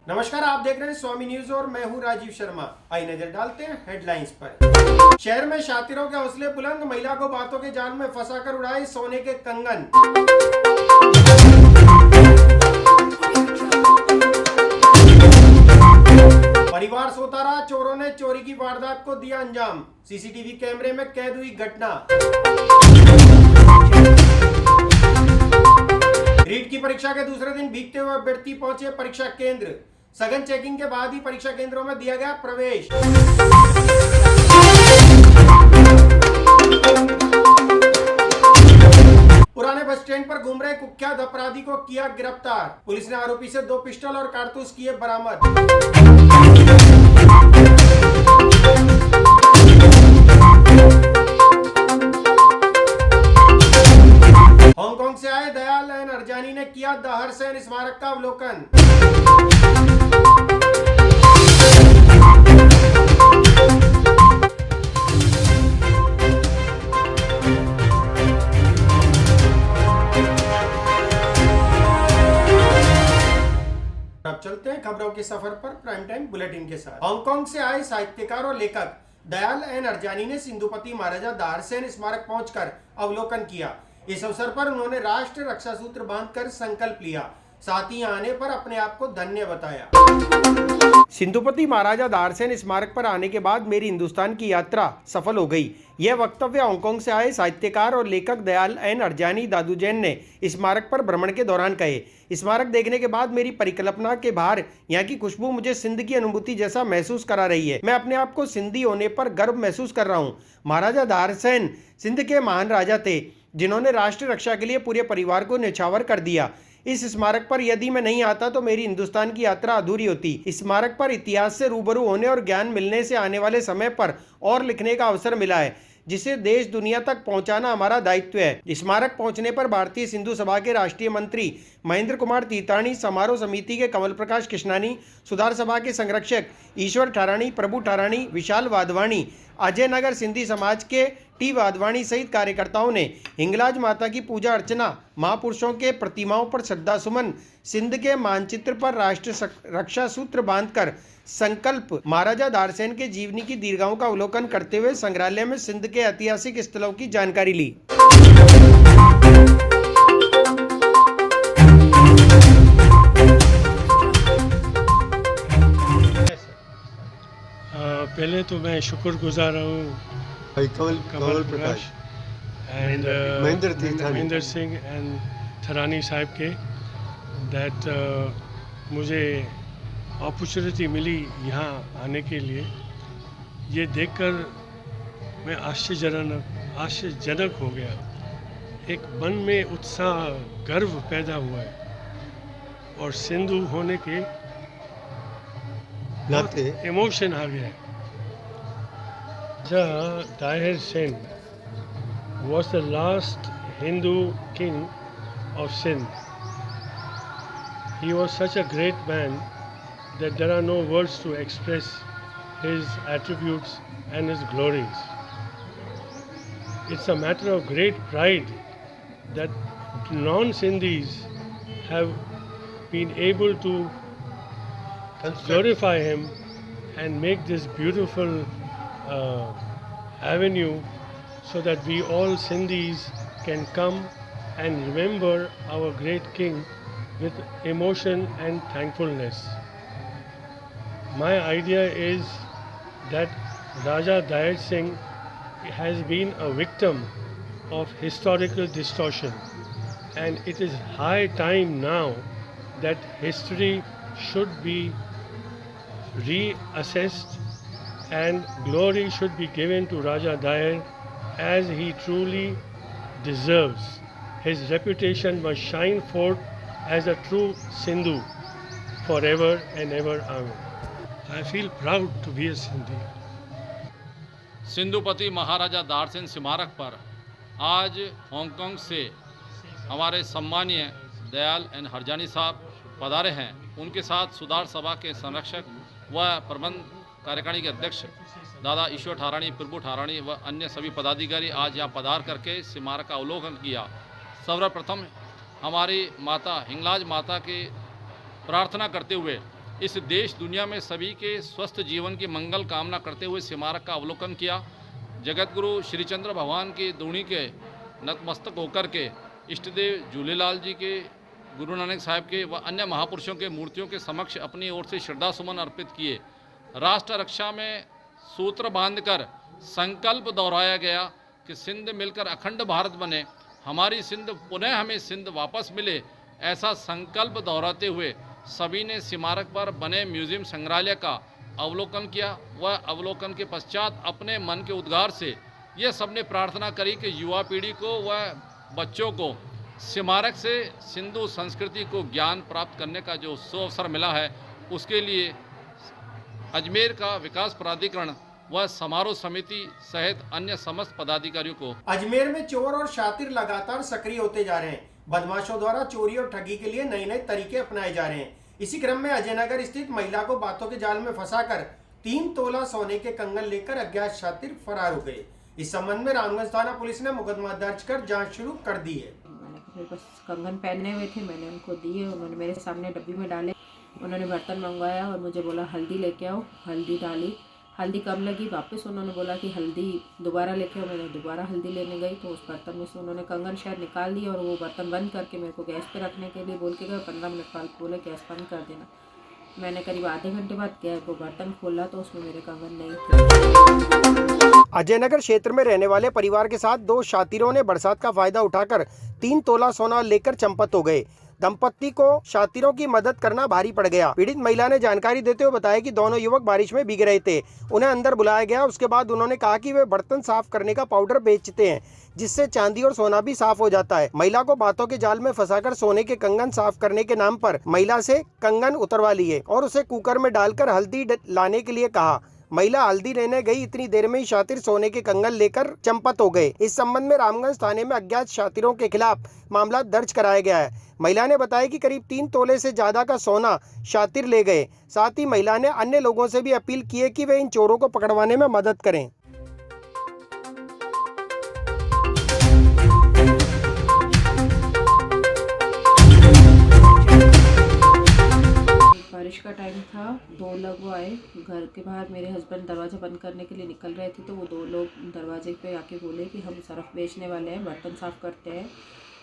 नमस्कार, आप देख रहे हैं स्वामी न्यूज और मैं हूं राजीव शर्मा। आइए नजर डालते हैं हेडलाइंस पर। शहर में शातिरों के हौसले बुलंद, महिला को बातों के जाल में फंसाकर उड़ाए सोने के कंगन। परिवार सोता रहा, चोरों ने चोरी की वारदात को दिया अंजाम। सीसीटीवी कैमरे में कैद हुई घटना। रीट की परीक्षा के दूसरे दिन भीगते हुए अभ्यर्थी पहुंचे परीक्षा केंद्र। सघन चेकिंग के बाद ही परीक्षा केंद्रों में दिया गया प्रवेश। पुराने बस स्टैंड पर घूम रहे कुख्यात अपराधी को किया गिरफ्तार। पुलिस ने आरोपी से 2 पिस्टल और कारतूस किए बरामद। हांगकांग से आए दयाल एन हरजानी ने किया द हरसेन स्मारक का अवलोकन। अब चलते हैं खबरों के सफर पर प्राइम टाइम बुलेटिन के साथ। हांगकांग से आए साहित्यकार और लेखक दयाल एन हरजानी ने सिंधुपति महाराजा द हरसेन स्मारक पहुंचकर अवलोकन किया। इस अवसर पर उन्होंने राष्ट्र रक्षा सूत्र बांधकर संकल्प लिया, साथ ही आने पर अपने आप को धन्य बताया। सिंधुपति महाराजा द हरसेन स्मारक पर आने के बाद मेरी हिंदुस्तान की यात्रा सफल हो गई। यह वक्तव्य हांगकांग से आए साहित्यकार और लेखक दयाल एन हरजानी दादू जैन ने स्मारक पर भ्रमण के दौरान कहे। स्मारक देखने के बाद मेरी परिकल्पना के बाहर यहाँ की खुशबू मुझे सिंध की अनुभूति जैसा महसूस करा रही है। मैं अपने आप को सिंधी होने पर गर्व महसूस कर रहा हूँ। महाराजा द हरसेन सिंध के महान राजा थे, जिन्होंने राष्ट्र रक्षा के लिए पूरे परिवार को न्यौछावर कर दिया। इस स्मारक पर यदि मैं नहीं आता तो मेरी हिंदुस्तान की यात्रा अधूरी होती। स्मारक पर इतिहास से रूबरू होने और ज्ञान मिलने से आने वाले समय पर और लिखने का अवसर मिला है, जिसे देश दुनिया तक पहुंचाना हमारा दायित्व है। स्मारक पहुंचने पर भारतीय सिंधु सभा के राष्ट्रीय मंत्री महेंद्र कुमार तीर्थाणी, समारोह समिति के कमल प्रकाश कृष्णानी, सुधार सभा के संरक्षक ईश्वर ठाराणी, प्रभु ठाराणी, विशाल वाधवाणी, अजय नगर सिंधी समाज के टी वाधवाणी सहित कार्यकर्ताओं ने हिंगलाज माता की पूजा अर्चना, महापुरुषों के प्रतिमाओं पर श्रद्धा सुमन, सिंध के मानचित्र पर राष्ट्र रक्षा सूत्र बांधकर संकल्प, महाराजा द हरसेन के जीवनी की दीर्घाओं का अवलोकन करते हुए संग्रहालय में सिंध के ऐतिहासिक स्थलों की जानकारी ली। पहले तो मैं शुक्रगुजार हूँ कमल प्रकाश एंड महेंद्र सिंह एंड थरानी साहब के दैट मुझे अपॉर्चुनिटी मिली यहाँ आने के लिए। ये देखकर मैं आश्चर्यजनक हो गया। एक मन में उत्साह, गर्व पैदा हुआ है और सिंधु होने के नाते इमोशन आ गया है। Tahir Sen was the last Hindu king of Sindh. He was such a great man that there are no words to express his attributes and his glories. It's a matter of great pride that non-Sindhis have been able to glorify him and make this beautiful avenue so that we all Sindhis can come and remember our great king with emotion and thankfulness. My idea is that Raja Dayal Singh has been a victim of historical distortion, and it is high time now that history should be reassessed and glory should be given to Raja Dayal as he truly deserves. His reputation must shine forth as a true Sindhu forever and ever. Amen. I feel proud to be a Sindhi. Sindhupati Maharaja Dahirsen स्मारक पर आज Hong Kong से हमारे सम्मानीय Dayal N Harjani साहब पधारे हैं। उनके साथ सुधार सभा के संरक्षक व प्रबंध कार्यकारिणी के अध्यक्ष दादा ईश्वर ठाराणी, प्रभु ठाराणी व अन्य सभी पदाधिकारी आज यहाँ पधार करके स्मारक का अवलोकन किया। सर्वप्रथम हमारी माता हिंगलाज माता की प्रार्थना करते हुए इस देश दुनिया में सभी के स्वस्थ जीवन की मंगल कामना करते हुए स्मारक का अवलोकन किया। जगत गुरु श्री चंद्र भगवान की धूणी के नतमस्तक होकर के इष्टदेव झूलेलाल जी के, गुरु नानक साहब के व अन्य महापुरुषों के मूर्तियों के समक्ष अपनी ओर से श्रद्धा सुमन अर्पित किए। राष्ट्र रक्षा में सूत्र बांधकर संकल्प दोहराया गया कि सिंध मिलकर अखंड भारत बने, हमारी सिंध पुनः हमें सिंध वापस मिले। ऐसा संकल्प दोहराते हुए सभी ने स्मारक पर बने म्यूजियम संग्रहालय का अवलोकन किया। वह अवलोकन के पश्चात अपने मन के उद्गार से यह सबने प्रार्थना करी कि युवा पीढ़ी को व बच्चों को स्मारक से सिंधु संस्कृति को ज्ञान प्राप्त करने का जो अवसर मिला है, उसके लिए अजमेर का विकास प्राधिकरण व समारोह समिति सहित अन्य समस्त पदाधिकारियों को। अजमेर में चोर और शातिर लगातार सक्रिय होते जा रहे हैं। बदमाशों द्वारा चोरी और ठगी के लिए नए नए तरीके अपनाए जा रहे हैं। इसी क्रम में अजयनगर स्थित महिला को बातों के जाल में फंसाकर 3 तोला सोने के कंगन लेकर अज्ञात शातिर फरार हो गए। इस संबंध में रामगंज थाना पुलिस ने मुकदमा दर्ज कर जांच शुरू कर दी है। मेरे पास कंगन पहने हुए थे, मैंने उनको दिए, उन्होंने मेरे सामने डब्बी में डाले। उन्होंने बर्तन मंगवाया और मुझे बोला हल्दी लेके आओ। हल्दी डाली, हल्दी कम लगी, वापस उन्होंने बोला कि हल्दी दोबारा लेके आओ। मैंने दोबारा हल्दी लेने गई तो उस बर्तन में से उन्होंने कंगन शायद निकाल दिया और वो बर्तन बंद करके मेरे को गैस पे रखने के लिए बोल के गए। 15 मिनट बाद बोले गैस बंद कर देना। मैंने करीब आधे घंटे बाद गया वो बर्तन खोला तो उसमें मेरे कंगन नहीं थे। अजयनगर क्षेत्र में रहने वाले परिवार के साथ 2 शातिरों ने बरसात का फायदा उठाकर 3 तोला सोना लेकर चंपत हो गए। दंपत्ति को शातिरों की मदद करना भारी पड़ गया। पीड़ित महिला ने जानकारी देते हुए बताया कि दोनों युवक बारिश में भीग रहे थे, उन्हें अंदर बुलाया गया। उसके बाद उन्होंने कहा कि वे बर्तन साफ करने का पाउडर बेचते हैं, जिससे चांदी और सोना भी साफ हो जाता है। महिला को बातों के जाल में फंसाकर सोने के कंगन साफ करने के नाम पर महिला से कंगन उतरवा लिए और उसे कुकर में डालकर हल्दी लाने के लिए कहा। महिला हल्दी लेने गई, इतनी देर में ही शातिर सोने के कंगन लेकर चंपत हो गए। इस संबंध में रामगंज थाने में अज्ञात शातिरों के खिलाफ मामला दर्ज कराया गया है। महिला ने बताया कि करीब 3 तोले से ज्यादा का सोना शातिर ले गए। साथ ही महिला ने अन्य लोगों से भी अपील की है कि वे इन चोरों को पकड़वाने में मदद करें। बारिश का टाइम था, 2 लोग आए घर के बाहर। मेरे हस्बैंड दरवाज़ा बंद करने के लिए निकल रहे थे तो वो 2 लोग दरवाजे पे आके बोले कि हम सर्फ बेचने वाले हैं, बर्तन साफ़ करते हैं,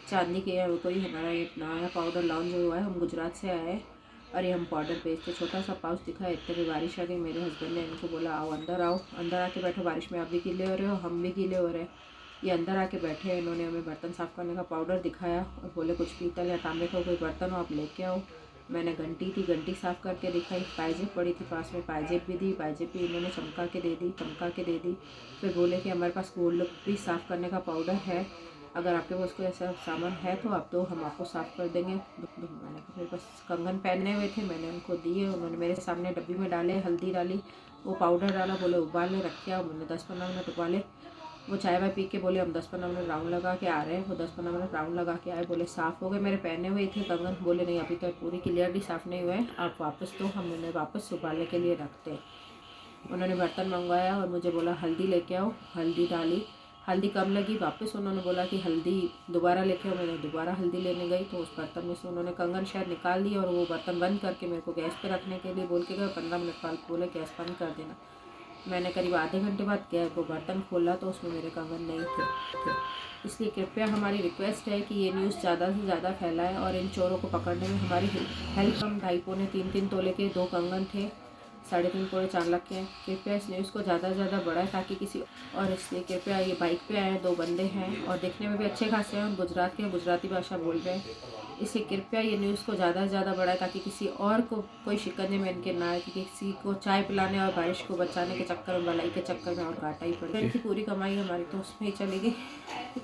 चांदी के कोई हमारा ये नया पाउडर लॉन्च हुआ है, हम गुजरात से आए हैं और ये हम पाउडर बेचते। छोटा सा पाउच दिखाया, इतने में बारिश आ गई। मेरे हस्बैंड ने इनको बोला आओ, अंदर आके बैठो, बारिश में आप भी गीले हो रहे हो, हम भी गीले हो रहे हैं। ये अंदर आके बैठे। इन्होंने हमें बर्तन साफ़ करने का पाउडर दिखाया और बोले कुछ पीतल या तांबे का कोई बर्तन हो आप लेके आओ। मैंने घंटी साफ़ करके दिखाई, पायजेब पड़ी थी पास में, पायजेब भी दी, पायजेब भी इन्होंने चमका के दे दी। फिर बोले कि हमारे पास गोल्ड भी साफ़ करने का पाउडर है, अगर आपके पास कोई ऐसा सामान है तो आप दो, हम आपको साफ़ कर देंगे। मैंने मेरे पास कंगन पहने हुए थे, मैंने उनको दिए, उन्होंने मेरे सामने डब्बी में डाले, हल्दी डाली, वो पाउडर डाला, बोले उबालने रखे आओ। मैंने 10-15 मिनट उबाले। वो चाय वाय पी के बोले हम 10-15 मिनट राउंड लगा के आ रहे हैं। वो 10-15 मिनट राउंड लगा के आए, बोले साफ़ हो गए। मेरे पहने हुए थे कंगन, बोले नहीं अभी तक पूरी क्लियरली साफ़ नहीं हुए, आप वापस दो, हम उन्हें वापस उबालने के लिए रखते। उन्होंने बर्तन मंगवाया और मुझे बोला हल्दी लेके आओ। हल्दी डाली, हल्दी कम लगी, वापस उन्होंने बोला कि हल्दी दोबारा लेके आओ। मैंने दोबारा हल्दी लेने गई तो उस बर्तन में से उन्होंने कंगन शायद निकाल दिया और वो बर्तन बंद करके मेरे को गैस पे रखने के लिए बोल के गए। 15 मिनट बाद बोले गैस बंद कर देना। मैंने करीब आधे घंटे बाद गया वो बर्तन खोला तो उसमें मेरे कंगन नहीं थे। इसलिए कृपया हमारी रिक्वेस्ट है कि ये न्यूज़ ज़्यादा से ज़्यादा फैलाए और इन चोरों को पकड़ने में हमारी हेल्प। हम 2.5-3 तोले के 2 कंगन थे, 3.5 पौने 4 लाख के। कृपया इस न्यूज़ को ज़्यादा से ज़्यादा बढ़ाए ताकि किसी और, इसलिए कृपया ये बाइक पे आए, 2 बंदे हैं और देखने में भी अच्छे खासे हैं, गुजरात के, गुजराती भाषा बोल रहे हैं। इसलिए कृपया ये न्यूज़ को ज़्यादा से ज़्यादा बढ़ाए ताकि किसी और को कोई शिकंजे में इनके ना आए, कि किसी को चाय पिलाने और बारिश को बचाने के चक्कर में, भलाई के चक्कर में और घाटा ही पड़े। इनकी पूरी कमाई हमारी तो उसमें ही चली गई।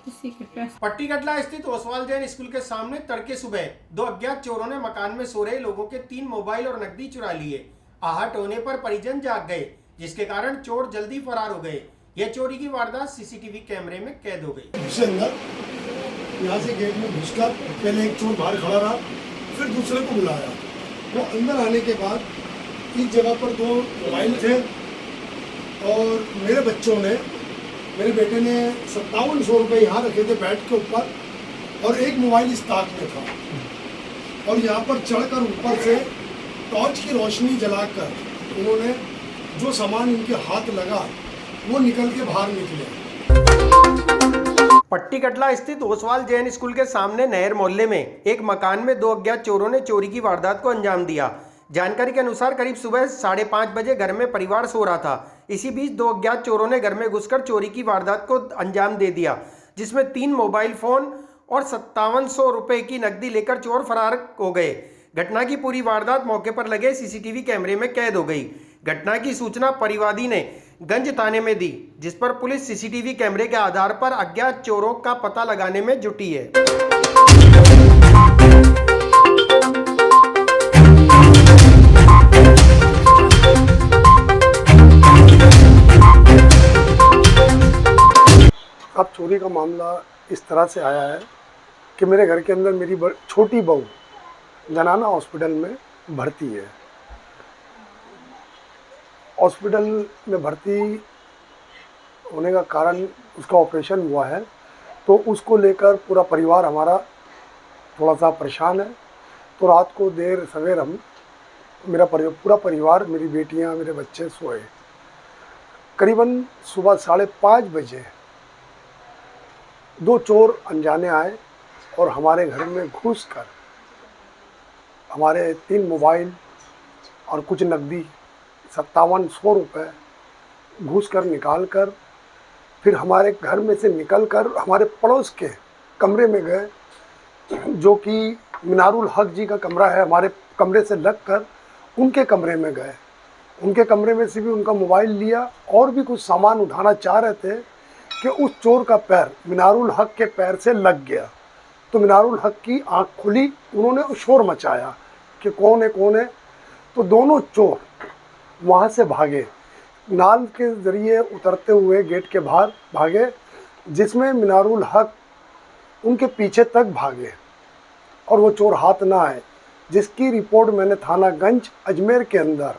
इसलिए कृपया। पट्टी कटला स्थित ओसवाल जैन स्कूल के सामने तड़के सुबह 2 अज्ञात चोरों ने मकान में सो रहे लोगों के 3 मोबाइल और नकदी चुरा लिए। आहट होने पर परिजन जाग गए, जिसके कारण चोर जल्दी फरार हो गए। यह चोरी की वारदात सीसीटीवी कैमरे में कैद हो गई। यहाँ से गेट में घुसकर पहले एक चोर बाहर खड़ा रहा, फिर दूसरे को बुलाया। वो अंदर आने के बाद इस जगह पर 2 मोबाइल थे और मेरे बच्चों ने, मेरे बेटे ने 5700 रुपये यहाँ रखे थे बेड के ऊपर और एक मोबाइल इस ताक में था। और यहाँ पर चढ़कर ऊपर से टॉर्च की रोशनी जलाकर उन्होंने जो सामान उनके हाथ लगा वो निकल के बाहर निकले। पट्टी कटला स्थित ओसवाल जैन स्कूल के सामने नहर मोहल्ले में एक मकान में दो अज्ञात चोरों ने चोरी की वारदात को अंजाम दिया। जानकारी के अनुसार करीब सुबह 5:30 बजे घर में परिवार सो रहा था। इसी बीच दो अज्ञात चोरों ने घर में घुसकर चोरी की वारदात को अंजाम दे दिया, जिसमें 3 मोबाइल फोन और 5700 रुपए की नकदी लेकर चोर फरार हो गए। घटना की पूरी वारदात मौके पर लगे सीसीटीवी कैमरे में कैद हो गई। घटना की सूचना परिवादी ने गंज थाने में दी, जिस पर पुलिस सीसीटीवी कैमरे के आधार पर अज्ञात चोरों का पता लगाने में जुटी है। अब चोरी का मामला इस तरह से आया है कि मेरे घर के अंदर मेरी छोटी बहू जनाना हॉस्पिटल में भर्ती है। हॉस्पिटल में भर्ती होने का कारण उसका ऑपरेशन हुआ है, तो उसको लेकर पूरा परिवार हमारा थोड़ा सा परेशान है। तो रात को देर सवेर पूरा परिवार, मेरी बेटियां, मेरे बच्चे सोए। करीबन सुबह 5:30 बजे 2 चोर अनजाने आए और हमारे घर में घुसकर हमारे 3 मोबाइल और कुछ नकदी 5700 रुपये घुसकर निकाल कर फिर हमारे घर में से निकलकर हमारे पड़ोस के कमरे में गए, जो कि मिनारुल हक जी का कमरा है। हमारे कमरे से लगकर उनके कमरे में गए। उनके कमरे में से भी उनका मोबाइल लिया और भी कुछ सामान उठाना चाह रहे थे कि उस चोर का पैर मिनारुल हक के पैर से लग गया। तो मिनारुल हक की आंख खुली, उन्होंने शोर मचाया कि कौन है कौन है। तो दोनों चोर वहाँ से भागे, नाल के ज़रिए उतरते हुए गेट के बाहर भागे, जिसमें मिनारुल हक उनके पीछे तक भागे और वो चोर हाथ ना आए, जिसकी रिपोर्ट मैंने थाना गंज अजमेर के अंदर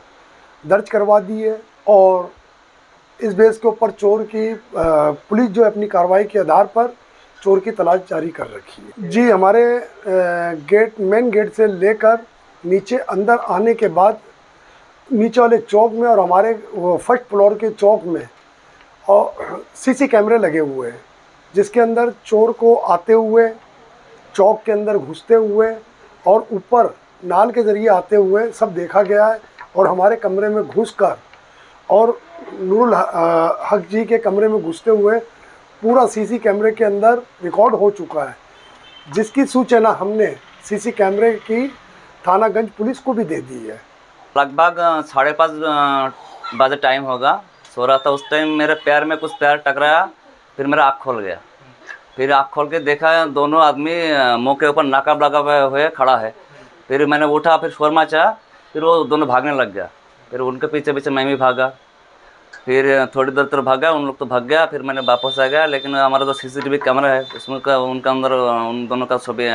दर्ज करवा दी है। और इस बेस के ऊपर चोर की पुलिस जो अपनी कार्रवाई के आधार पर चोर की तलाश जारी कर रखी है। जी, हमारे मेन गेट से लेकर नीचे अंदर आने के बाद नीचे वाले चौक में और हमारे फर्स्ट फ्लोर के चौक में और सीसी कैमरे लगे हुए हैं, जिसके अंदर चोर को आते हुए, चौक के अंदर घुसते हुए और ऊपर नाल के ज़रिए आते हुए सब देखा गया है। और हमारे कमरे में घुसकर और नूरुल हक जी के कमरे में घुसते हुए पूरा सीसी कैमरे के अंदर रिकॉर्ड हो चुका है, जिसकी सूचना हमने सीसी कैमरे की थानागंज पुलिस को भी दे दी है। लगभग 5:30 बजे टाइम होगा, सो रहा था। उस टाइम मेरे पैर में कुछ पैर टकराया, फिर मेरा आँख खोल गया। फिर आँख खोल के देखा दोनों आदमी मुँह के ऊपर नकाब लगा हुए खड़ा है। फिर मैंने उठा, फिर शोर मचा, फिर वो दोनों भागने लग गया। फिर उनके पीछे पीछे मैं भी भागा। फिर थोड़ी देर तक भागा, उन लोग तो भाग गया। फिर मैंने वापस आ गया, लेकिन हमारा जो सीसीटीवी कैमरा है उसमें उनका अंदर उन दोनों का छवि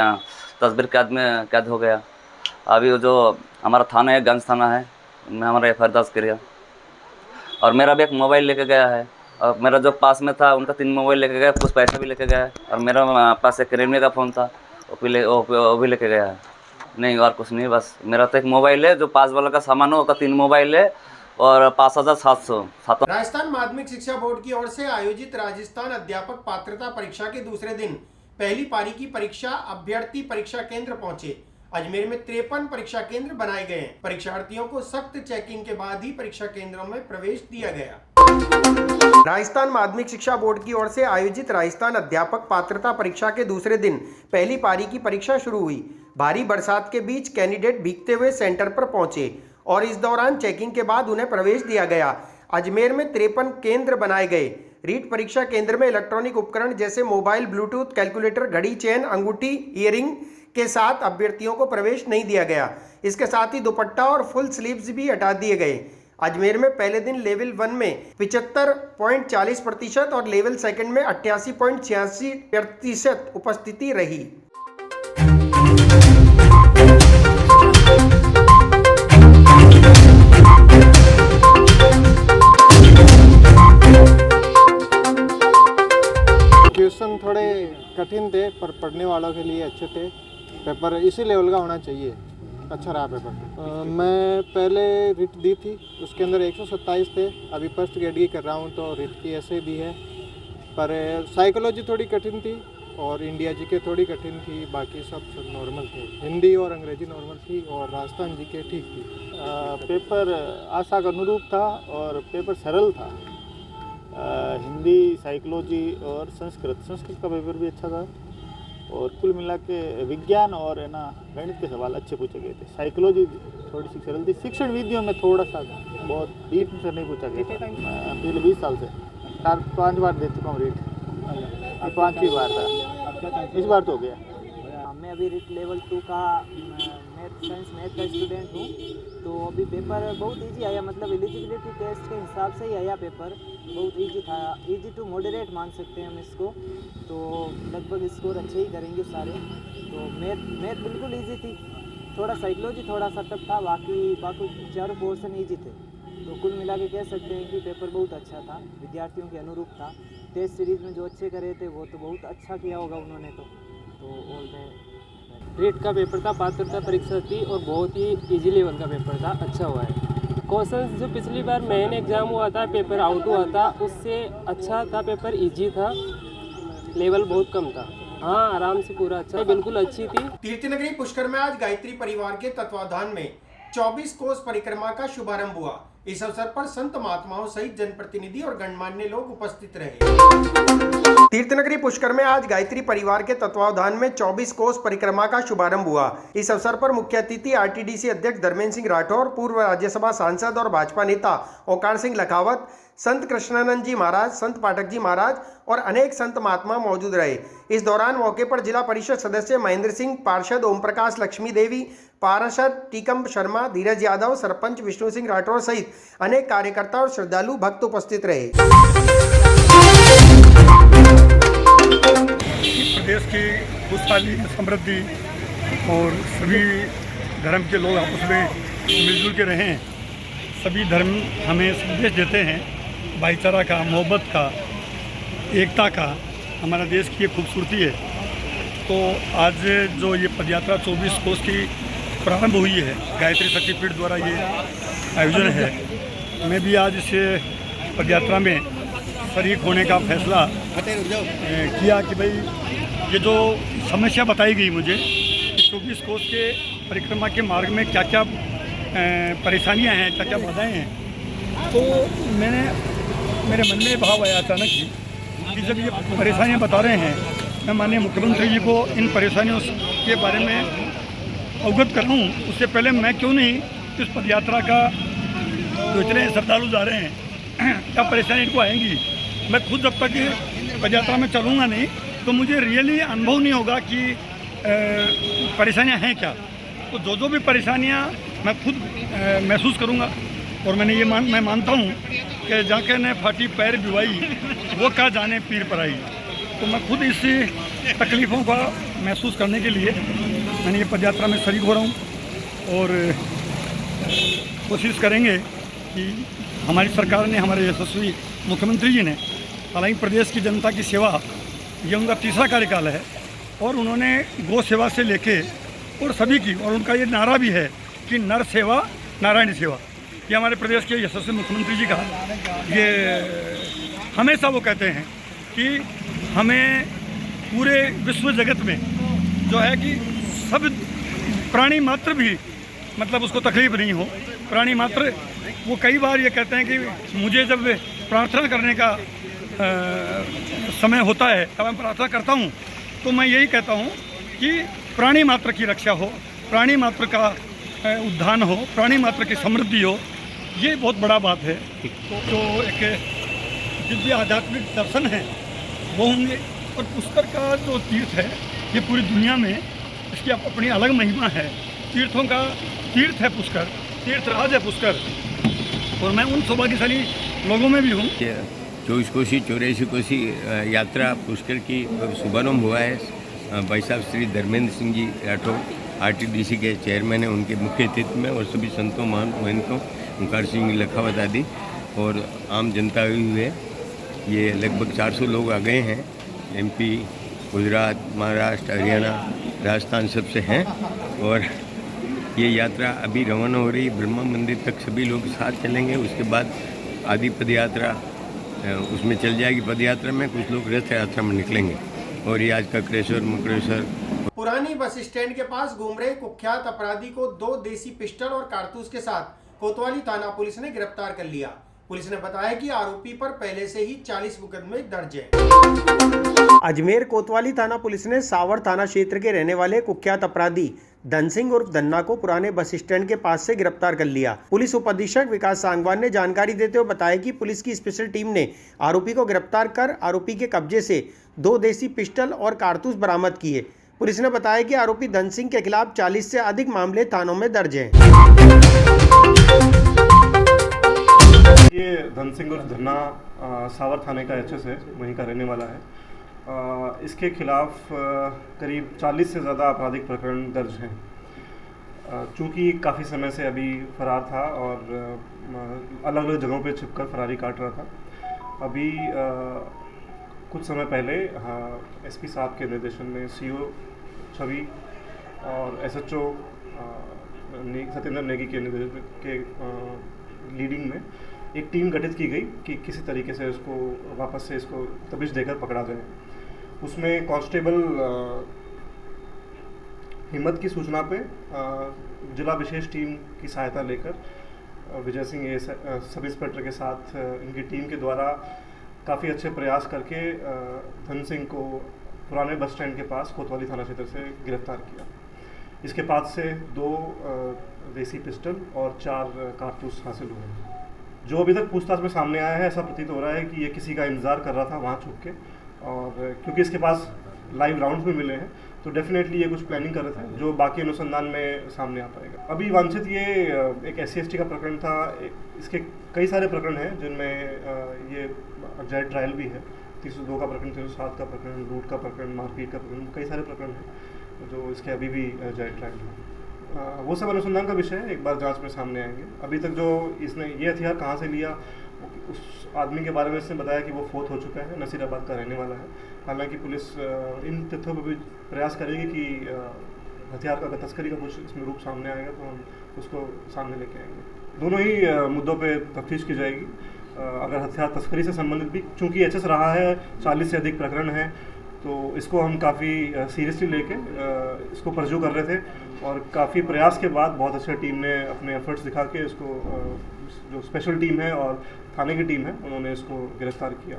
तस्वीर कैद हो गया। अभी वो जो हमारा थाना है, गंज थाना है, मैं हमारा FIR दर्ज किया। और मेरा भी एक मोबाइल लेके गया है, और मेरा जो पास में था उनका 3 मोबाइल लेके गया, कुछ पैसा भी लेके गया है। और मेरा पास एक रेडमी का फ़ोन था, वो भी लेके गया है। नहीं, और कुछ नहीं, बस मेरा तो एक मोबाइल है, जो पास वाला का सामान हो, उसका 3 मोबाइल है और 5700। राजस्थान माध्यमिक शिक्षा बोर्ड की ओर से आयोजित राजस्थान अध्यापक पात्रता परीक्षा के दूसरे दिन पहली पारी की परीक्षा अभ्यर्थी परीक्षा केंद्र पहुंचे। अजमेर में 53 परीक्षा केंद्र बनाए गए हैं। परीक्षार्थियों को सख्त चेकिंग के बाद ही परीक्षा केंद्रों में प्रवेश दिया गया। राजस्थान माध्यमिक शिक्षा बोर्ड की ओर से आयोजित राजस्थान अध्यापक पात्रता परीक्षा के दूसरे दिन पहली पारी की परीक्षा शुरू हुई। भारी बरसात के बीच कैंडिडेट भीगते हुए सेंटर पर पहुंचे और इस दौरान चेकिंग के बाद उन्हें प्रवेश दिया गया। अजमेर में 53 केंद्र बनाए गए। रीट परीक्षा केंद्र में इलेक्ट्रॉनिक उपकरण जैसे मोबाइल, ब्लूटूथ, कैलकुलेटर, घड़ी, चेन, अंगूठी, ईयरिंग के साथ अभ्यर्थियों को प्रवेश नहीं दिया गया। इसके साथ ही दुपट्टा और फुल स्लीव्स भी हटा दिए गए। अजमेर में पहले दिन लेवल 1 में 75.40% और लेवल सेकंड में 88.86% उपस्थिति रही। क्वेश्चन थोड़े कठिन थे पर पढ़ने वालों के लिए अच्छे थे। पेपर इसी लेवल का होना चाहिए। अच्छा रहा पेपर। मैं पहले रिट दी थी, उसके अंदर 127 थे। अभी फर्स्ट ग्रेड की कर रहा हूँ तो रिट की ऐसे दी है। पर साइकोलॉजी थोड़ी कठिन थी और इंडिया जीके थोड़ी कठिन थी, बाकी सब नॉर्मल थे। हिंदी और अंग्रेजी नॉर्मल थी और राजस्थान जीके ठीक थी। पेपर आशा का अनुरूप था और पेपर सरल था। हिंदी, साइकोलॉजी और संस्कृत का पेपर भी अच्छा था और कुल मिला के विज्ञान और है ना गणित के सवाल अच्छे पूछे गए थे। साइकोलॉजी थोड़ी सी सरल थी। शिक्षण विधियों में थोड़ा सा बहुत डीप से नहीं पूछा गया था। पिछले 20 साल से 4-5 बार दे चुका हूँ रीट, 5वीं बार था, इस बार तो हो गया। मैं अभी रीट लेवल 2 का मैथ का स्टूडेंट हूँ। तो अभी पेपर बहुत इजी आया, मतलब एलिजिबिलिटी टेस्ट के हिसाब से ही आया पेपर। बहुत इजी था, इजी टू मॉडरेट मान सकते हैं हम इसको। तो लगभग स्कोर अच्छे ही करेंगे सारे। तो मैथ बिल्कुल इजी थी, थोड़ा साइकोलॉजी थोड़ा सा टफ था, बाकी चारों पोर्शन इजी थे। तो कुल मिला के कह सकते हैं कि पेपर बहुत अच्छा था, विद्यार्थियों के अनुरूप था। टेस्ट सीरीज़ में जो अच्छे करे थे वो तो बहुत अच्छा किया होगा उन्होंने। तो ऑल द रीट का पेपर था, पात्रता परीक्षा थी और बहुत ही इजी लेवल का पेपर था, अच्छा हुआ है। क्वेश्चंस जो पिछली बार मेन एग्ज़ाम हुआ था, पेपर आउट हुआ था, उससे अच्छा था, पेपर इजी था, लेवल बहुत कम था। हाँ, आराम से पूरा अच्छा, बिल्कुल अच्छी थी। तीर्थनगरी पुष्कर में आज गायत्री परिवार के तत्वाधान में 24 कोस परिक्रमा का शुभारंभ हुआ। इस अवसर पर संत महात्माओं सहित जनप्रतिनिधि और गणमान्य लोग उपस्थित रहे। तीर्थनगरी पुष्कर में आज गायत्री परिवार के तत्वावधान में 24 कोस परिक्रमा का शुभारंभ हुआ। इस अवसर पर मुख्य अतिथि आरटीडीसी अध्यक्ष धर्मेंद्र सिंह राठौर, पूर्व राज्यसभा सांसद और भाजपा नेता ओंकार सिंह लखावत, संत कृष्णानंद जी महाराज, संत पाठक जी महाराज और अनेक संत महात्मा मौजूद रहे। इस दौरान मौके पर जिला परिषद सदस्य महेंद्र सिंह, पार्षद ओम प्रकाश लक्ष्मी देवी, पार्षद टीकम शर्मा, धीरज यादव, सरपंच विष्णु सिंह राठौर सहित अनेक कार्यकर्ता और श्रद्धालु भक्त उपस्थित रहे। प्रदेश की खुशहाली, समृद्धि और सभी धर्म के लोग आपस में मिलजुल के रहें। सभी धर्म हमें संदेश देते हैं भाईचारा का, मोहब्बत का, एकता का। हमारा देश की ये खूबसूरती है। तो आज जो ये पदयात्रा 24 कोस की प्रारंभ हुई है, गायत्री शक्तिपीठ द्वारा ये आयोजन है। मैं भी आज इस पदयात्रा में शरीक होने का फैसला किया कि भाई ये जो समस्या बताई गई मुझे, 24 कोस के परिक्रमा के मार्ग में क्या क्या परेशानियां हैं, क्या क्या बाधाएं हैं, तो मेरे मन में भाव आया अचानक ही कि जब ये परेशानियां बता रहे हैं, मैं माननीय मुख्यमंत्री जी को इन परेशानियों के बारे में अवगत कराऊं, उससे पहले मैं क्यों नहीं इस पदयात्रा का जो इतने श्रद्धालु जा रहे हैं क्या परेशानी इनको आएंगी। मैं खुद जब तक पदयात्रा में चलूँगा नहीं तो मुझे रियली अनुभव नहीं होगा कि परेशानियां हैं क्या। तो जो भी परेशानियां मैं खुद महसूस करूंगा। और मैं मानता हूं कि जाके ने फाटी पैर बिवाई वो का जाने पीर पर आई। तो मैं खुद इस तकलीफ़ों का महसूस करने के लिए मैंने ये पदयात्रा में शरीक हो रहा हूं। और कोशिश करेंगे कि हमारी सरकार ने, हमारे यशस्वी मुख्यमंत्री जी ने, हालांकि प्रदेश की जनता की सेवा ये उनका तीसरा कार्यकाल है और उन्होंने गौ सेवा से लेके और सभी की, और उनका ये नारा भी है कि नर सेवा नारायण सेवा। ये हमारे प्रदेश के यशस्वी मुख्यमंत्री जी का ये हमेशा वो कहते हैं कि हमें पूरे विश्व जगत में जो है कि सब प्राणी मात्र भी मतलब उसको तकलीफ नहीं हो। प्राणी मात्र वो कई बार ये कहते हैं कि मुझे जब प्रार्थना करने का समय होता है, तब मैं प्रार्थना करता हूँ, तो मैं यही कहता हूँ कि प्राणी मात्र की रक्षा हो, प्राणी मात्र का उद्धान हो, प्राणी मात्र की समृद्धि हो। ये बहुत बड़ा बात है। तो जो एक दिव्य आध्यात्मिक दर्शन है वो होंगे। और पुष्कर का जो तीर्थ है ये पूरी दुनिया में इसकी अपनी अलग महिमा है। तीर्थों का तीर्थ है पुष्कर, तीर्थ राज है पुष्कर। और मैं उन सौभाग्यशाली लोगों में भी हूँ। 24 कोसी 84 कोसी यात्रा पुष्कर की शुभारंभ हुआ है। भाई साहब श्री धर्मेंद्र सिंह जी राठौर आरटीडीसी के चेयरमैन हैं, उनके मुख्य अतिथि में, और सभी संतों महंतों, ओंकार सिंह लखावत आदि और आम जनता हुई है। ये लगभग 400 लोग आ गए हैं। एमपी, गुजरात, महाराष्ट्र, हरियाणा, राजस्थान सबसे हैं। और ये यात्रा अभी रवाना हो रही, ब्रह्मा मंदिर तक सभी लोग साथ चलेंगे। उसके बाद आदि पद यात्रा उसमें चल जाएगी। पद यात्रा में कुछ लोग रथ यात्रा में निकलेंगे और ये आज का क्रेशर मुक्रेश्वर। पुरानी बस स्टैंड के पास घूम रहे कुख्यात अपराधी को 2 देसी पिस्टल और कारतूस के साथ कोतवाली थाना पुलिस ने गिरफ्तार कर लिया। पुलिस ने बताया कि आरोपी पर पहले से ही 40 मुकदमे दर्ज हैं। अजमेर कोतवाली थाना पुलिस ने सावर थाना क्षेत्र के रहने वाले कुख्यात अपराधी धन सिंह उर्फ धन्ना को पुराने बस स्टैंड के पास से गिरफ्तार कर लिया। पुलिस उप अधीक्षक विकास सांगवान ने जानकारी देते हुए बताया कि पुलिस की स्पेशल टीम ने आरोपी को गिरफ्तार कर आरोपी के कब्जे से 2 देसी पिस्टल और कारतूस बरामद किए। पुलिस ने बताया कि आरोपी धन सिंह के खिलाफ 40 से अधिक मामले थानों में दर्ज हैं। ये धन सिंह उर्फ धन्ना सावर थाने का एचएस है, वहीं का रहने वाला है। इसके खिलाफ करीब 40 से ज़्यादा आपराधिक प्रकरण दर्ज हैं। चूँकि काफ़ी समय से अभी फरार था और अलग अलग जगहों पे छिपकर फरारी काट रहा था। अभी कुछ समय पहले एसपी साहब के निर्देशन में सीओ छवि और एसएचओ सत्येंद्र नेगी के निर्देशन के लीडिंग में एक टीम गठित की गई कि किसी तरीके से इसको वापस से इसको तबिश देकर पकड़ा जाए। उसमें कांस्टेबल हिम्मत की सूचना पे जिला विशेष टीम की सहायता लेकर विजय सिंह सब इंस्पेक्टर के साथ इनकी टीम के द्वारा काफ़ी अच्छे प्रयास करके धन सिंह को पुराने बस स्टैंड के पास कोतवाली थाना क्षेत्र से गिरफ्तार किया। इसके पास से 2 देसी पिस्टल और 4 कारतूस हासिल हुए। जो अभी तक पूछताछ में सामने आया है, ऐसा प्रतीत हो रहा है कि ये किसी का इंतज़ार कर रहा था वहाँ छुप के, और क्योंकि इसके पास लाइव राउंड्स भी मिले हैं तो डेफिनेटली ये कुछ प्लानिंग कर रहे थे जो बाकी अनुसंधान में सामने आ पाएगा। अभी वांछित ये एक SC/ST का प्रकरण था। इसके कई सारे प्रकरण हैं जिनमें ये जेड ट्रायल भी है। 302 का प्रकरण, 307 का प्रकरण, लूट का प्रकरण, मारपीट का प्रकरण, कई सारे प्रकरण हैं जो इसके अभी भी जेड ट्रायल है। वो सब अनुसंधान का विषय है, एक बार जांच में सामने आएंगे। अभी तक जो इसने ये हथियार कहाँ से लिया, उस आदमी के बारे में इसने बताया कि वो फोत हो चुका है, नसीराबाद का रहने वाला है। हालांकि पुलिस इन तथ्यों पर भी प्रयास करेगी कि हथियार का तस्करी का कुछ इसमें रूप सामने आएगा तो हम उसको सामने लेके आएंगे। दोनों ही मुद्दों पे तफ्तीश की जाएगी। अगर हथियार तस्करी से संबंधित भी, चूँकि एचएस रहा है, 40 से अधिक प्रकरण हैं, तो इसको हम काफ़ी सीरियसली लेके इसको परजू कर रहे थे और काफ़ी प्रयास के बाद बहुत अच्छे टीम ने अपने एफर्ट्स दिखा के इसको, जो स्पेशल टीम है और थाने की टीम है, उन्होंने इसको गिरफ्तार किया।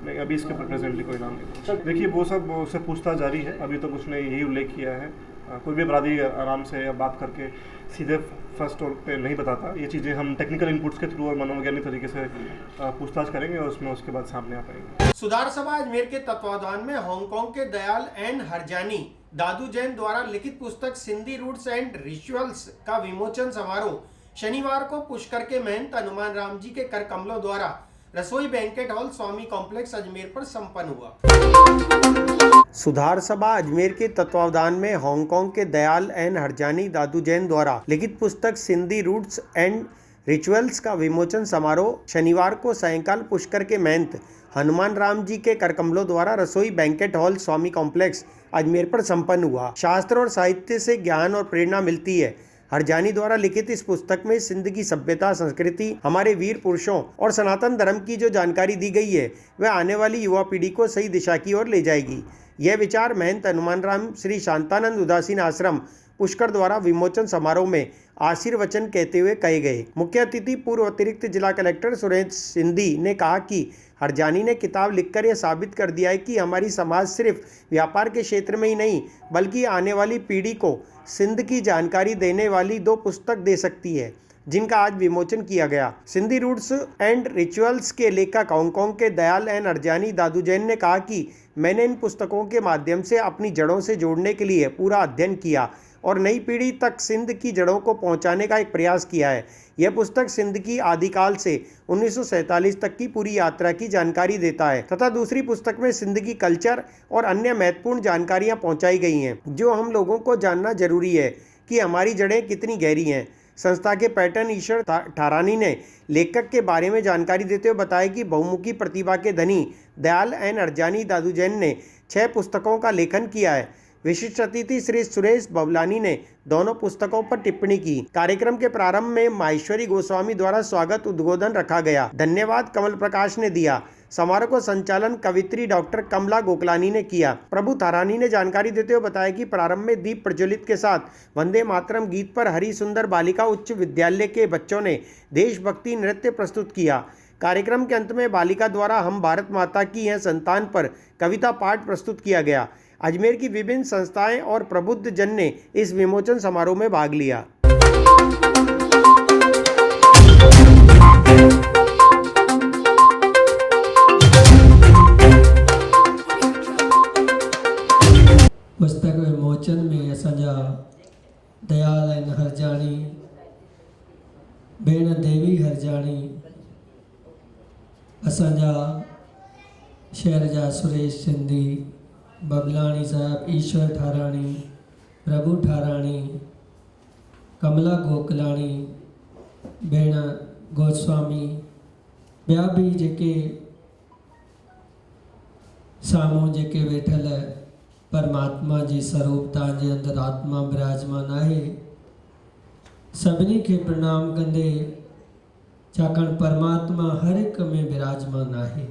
नहीं, अभी इसके ऊपर प्रेजेंटली कोई नाम नहीं। देखिए, वो सब उससे पूछताछ जारी है। अभी तक उसने यही उल्लेख किया है। कोई भी अपराधी आराम से बात करके सीधे फर्स्ट टोल पे नहीं बताता। ये चीज़ें हम टेक्निकल इनपुट्स के थ्रू और मनोवैज्ञानिक तरीके से पूछताछ करेंगे और उसमें उसके बाद सामने आ पाएंगे। सुधार सभा अजमेर के तत्वावधान में हांगकांग के दयाल एन हरजानी दादू जैन द्वारा लिखित पुस्तक सिंधी रूट्स एंड रिचुअल्स का विमोचन समारोह शनिवार को पुष्कर के महंत हनुमान राम जी के कर कमलों द्वारा रसोई बैंकेट हॉल स्वामी कॉम्प्लेक्स अजमेर पर संपन्न हुआ। सुधार सभा अजमेर के तत्वावधान में हांगकांग के दयाल एन हरजानी दादू जैन द्वारा लिखित पुस्तक सिंधी रूट्स एंड रिचुअल्स का विमोचन समारोह शनिवार को सायंकाल पुष्कर के महंत हनुमान राम जी के करकमलों द्वारा रसोई बैंकेट हॉल स्वामी कॉम्प्लेक्स अजमेर पर संपन्न हुआ। शास्त्र और साहित्य से ज्ञान और प्रेरणा मिलती है। हरजानी द्वारा लिखित इस पुस्तक में सिंध की सभ्यता, संस्कृति, हमारे वीर पुरुषों और सनातन धर्म की जो जानकारी दी गई है वह आने वाली युवा पीढ़ी को सही दिशा की ओर ले जाएगी। यह विचार महंत हनुमान राम श्री शांतानंद उदासीन आश्रम पुष्कर द्वारा विमोचन समारोह में आशीर्वचन कहते हुए कहे गए। मुख्य अतिथि पूर्व अतिरिक्त जिला कलेक्टर सुरेंद्र सिंधी ने कहा कि हरजानी ने किताब लिखकर यह साबित कर दिया है कि हमारी समाज सिर्फ व्यापार के क्षेत्र में ही नहीं बल्कि आने वाली पीढ़ी को सिंध की जानकारी देने वाली 2 पुस्तक दे सकती है, जिनका आज विमोचन किया गया। सिंधी रूट्स एंड रिचुअल्स के लेखक हांगकांग के दयाल एन हरजानी दादू जैन ने कहा कि मैंने इन पुस्तकों के माध्यम से अपनी जड़ों से जोड़ने के लिए पूरा अध्ययन किया और नई पीढ़ी तक सिंध की जड़ों को पहुंचाने का एक प्रयास किया है। यह पुस्तक सिंध की आदिकाल से 1947 तक की पूरी यात्रा की जानकारी देता है तथा दूसरी पुस्तक में सिंध की कल्चर और अन्य महत्वपूर्ण जानकारियां पहुंचाई गई हैं जो हम लोगों को जानना जरूरी है कि हमारी जड़ें कितनी गहरी हैं। संस्था के पैटर्न ईश्वर ठारानी ने लेखक के बारे में जानकारी देते हुए बताया कि बहुमुखी प्रतिभा के धनी दयाल एन हरजानी दादू जैन ने 6 पुस्तकों का लेखन किया है विशिष्ट अतिथि श्री सुरेश बबलानी ने दोनों पुस्तकों पर टिप्पणी की। कार्यक्रम के प्रारंभ में माहेश्वरी गोस्वामी द्वारा स्वागत उद्बोधन रखा गया। धन्यवाद कमल प्रकाश ने दिया। समारोह को संचालन कवित्री डॉक्टर कमला गोकलानी ने किया। प्रभु थारानी ने जानकारी देते हुए बताया कि प्रारंभ में दीप प्रज्वलित के साथ वंदे मातरम गीत पर हरि सुंदर बालिका उच्च विद्यालय के बच्चों ने देशभक्ति नृत्य प्रस्तुत किया। कार्यक्रम के अंत में बालिका द्वारा हम भारत माता की हैं संतान पर कविता पाठ प्रस्तुत किया गया। अजमेर की विभिन्न संस्थाएं और प्रबुद्ध जन ने इस विमोचन समारोह में भाग लिया। पुस्तक विमोचन में असांजा दयाल एन हरजाणी, भेण देवी हरजाणी, असांजा शहर जा सुरेश सिंधी, बबलाणी साहब, ईश्वर ठाराणी, प्रभु ठाराणी, कमला गोकलाणी, भेण गोस्वामी, ॿिया बि जेके साम्हूं जेके वेठल परमात्मा जी स्वरूप तव्हांजे अंदरि आत्मा विराजमान आहे, सभिनी खे प्रणाम कंदे, छाकाणि परमात्मा हर हिक में विराजमान आहे।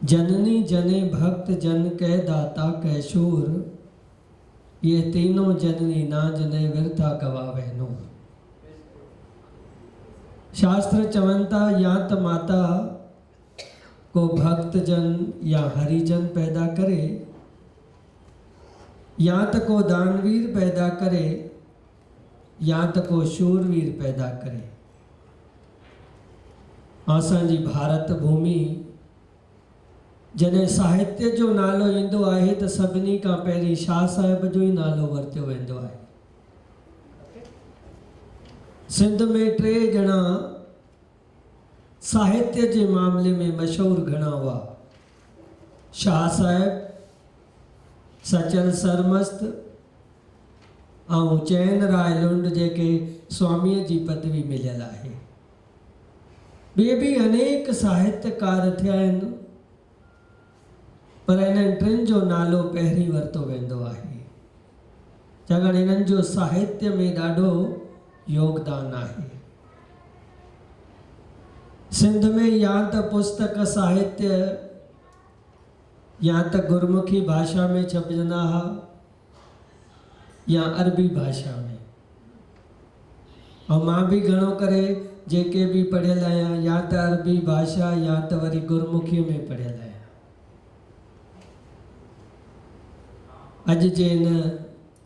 जननी जने भक्त जन कह दाता कह शूर, ये तीनों जननी ना जने विरथा गवावेनो। शास्त्र चवंता या त माता को भक्त जन या हरिजन पैदा करे, या तो को दानवीर पैदा करे, या तो को शूरवीर पैदा करे। असांजी भारत भूमि जॾहिं साहित्य जो नालो ईंदो आहे त सभिनी खां पहिरीं शाह साहिब जो ई नालो वरितो वेंदो आहे। सिंध में 3 ॼणा साहित्य के मामले में मशहूर घना हुआ, शाह साहब, सचल सरमस्त और चैन राय लुंड जेके स्वामी जी पदवी मिलियल है। ॿिए भी अनेक साहित्यकार थिया आहिनि, पर इन्हनि 3 जो नालो पहिरीं वरितो वेंदो आहे, छाकाणि इन्हनि जो साहित्य में ॾाढो योगदान आहे। सिंध में या तो पुस्तक साहित्य या तो गुरमुखी भाषा में छपजंदा हा या अरबी भाषा में, और मां भी घणो करे जेके भी पढ़ियल आहियां या तो अरबी भाषा या तो वरी गुरमुखी में पढ़ियल आहियां। अॼु जे इन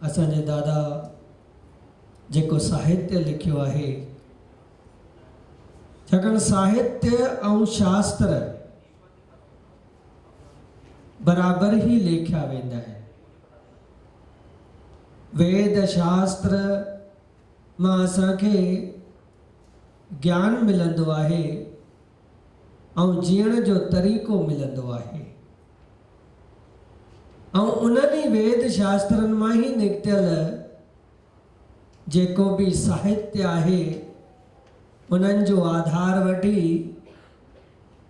असांजे दादा जेको साहित्य लिखियो आहे, छाकाणि साहित्य और शास्त्र बराबर ही लेखिया वेंदा आहिनि। वेद शास्त्र मां असांखे ज्ञान मिलंदो आहे और जीअण जो तरीक़ो मिलंदो आहे, और उन्हनि वेद शास्त्रनि मां ही निकतल जेको भी साहित्य आहे उन्हनि जो आधार वठी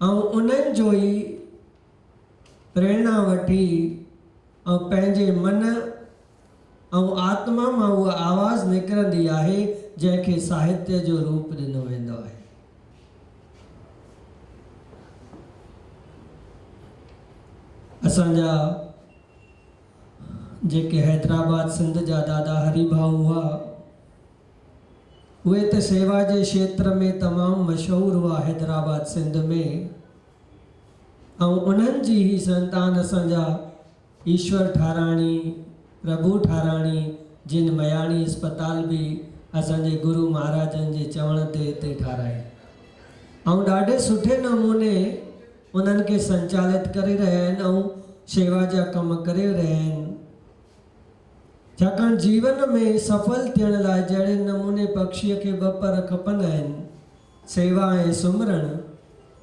और उन्हनि जो ही प्रेरणा वठी और पंहिंजे मन और आत्मा मां उहा आवाज़ निकिरंदी आहे जंहिंखे साहित्य जो रूप ॾिनो वेंदो आहे। असांजा जेके हैदराबाद सिंध जा दादा हरिभाऊ हुआ, वे तो सेवा के क्षेत्र में तमाम मशहूर हुआ हैदराबाद सिंध में, और उन्हनि जी ही संतान असांजा ईश्वर ठाराणी, प्रभु ठाराणी, जिन मयाणी अस्पताल भी असांजे गुरु महाराजन के चवण ते हिते ठाराई, और ॾाढे सुठे नमूने उन्हनि के संचालित करे रहिया आहिनि और सेवा जा कम करे रहिया आहिनि। छाकाणि जीवन में सफल थियण लाइ जहिड़े नमूने पक्षीअ खे 2 पर खपंदा आहिनि, सेवा ऐं सुमरण,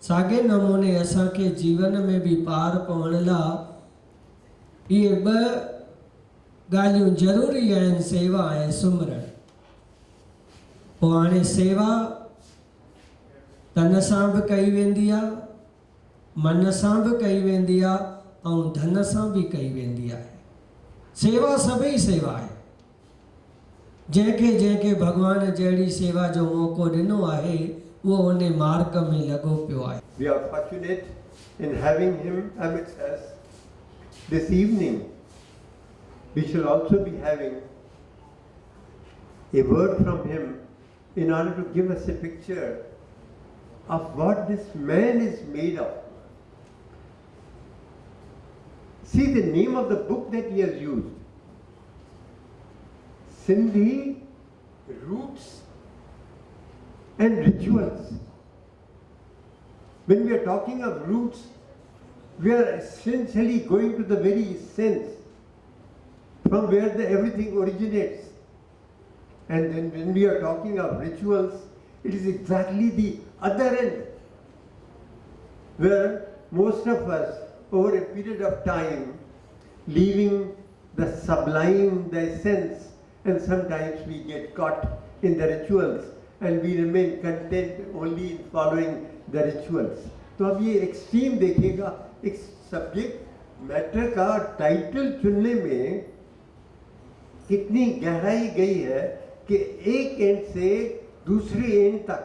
साॻे नमूने असांखे जीवन में भी पार पवण लाइ इहे 2 ॻाल्हियूं ज़रूरी आहिनि, सेवा ऐं सुमरण। पोइ हाणे सेवा तन सां बि कई वेंदी आहे, मन सां बि कई वेंदी आहे, ऐं धन सां बि कई वेंदी आहे। सेवा सभई सेवा आहे। जंहिंखे भगवान जहिड़ी सेवा जो मौक़ो ॾिनो आहे वो उन मार्ग में लॻो पियो आहे। We are fortunate in having him amidst us this evening. We shall also be having a word from him in order to give us a picture of what this man is made of. See the name of the book that he has used. Sindhi Roots and Rituals. When we are talking of roots, we are essentially going to the very essence from where everything originates. And then when we are talking of rituals, it is exactly the other end, where most of us over a period of time leaving the sublime, the essence, and sometimes we get caught in the rituals and we remain content only in following the rituals. तो अब ये extreme देखिएगा, एक subject matter का title चुनने में कितनी गहराई गई है कि एक एंड से दूसरे एंड तक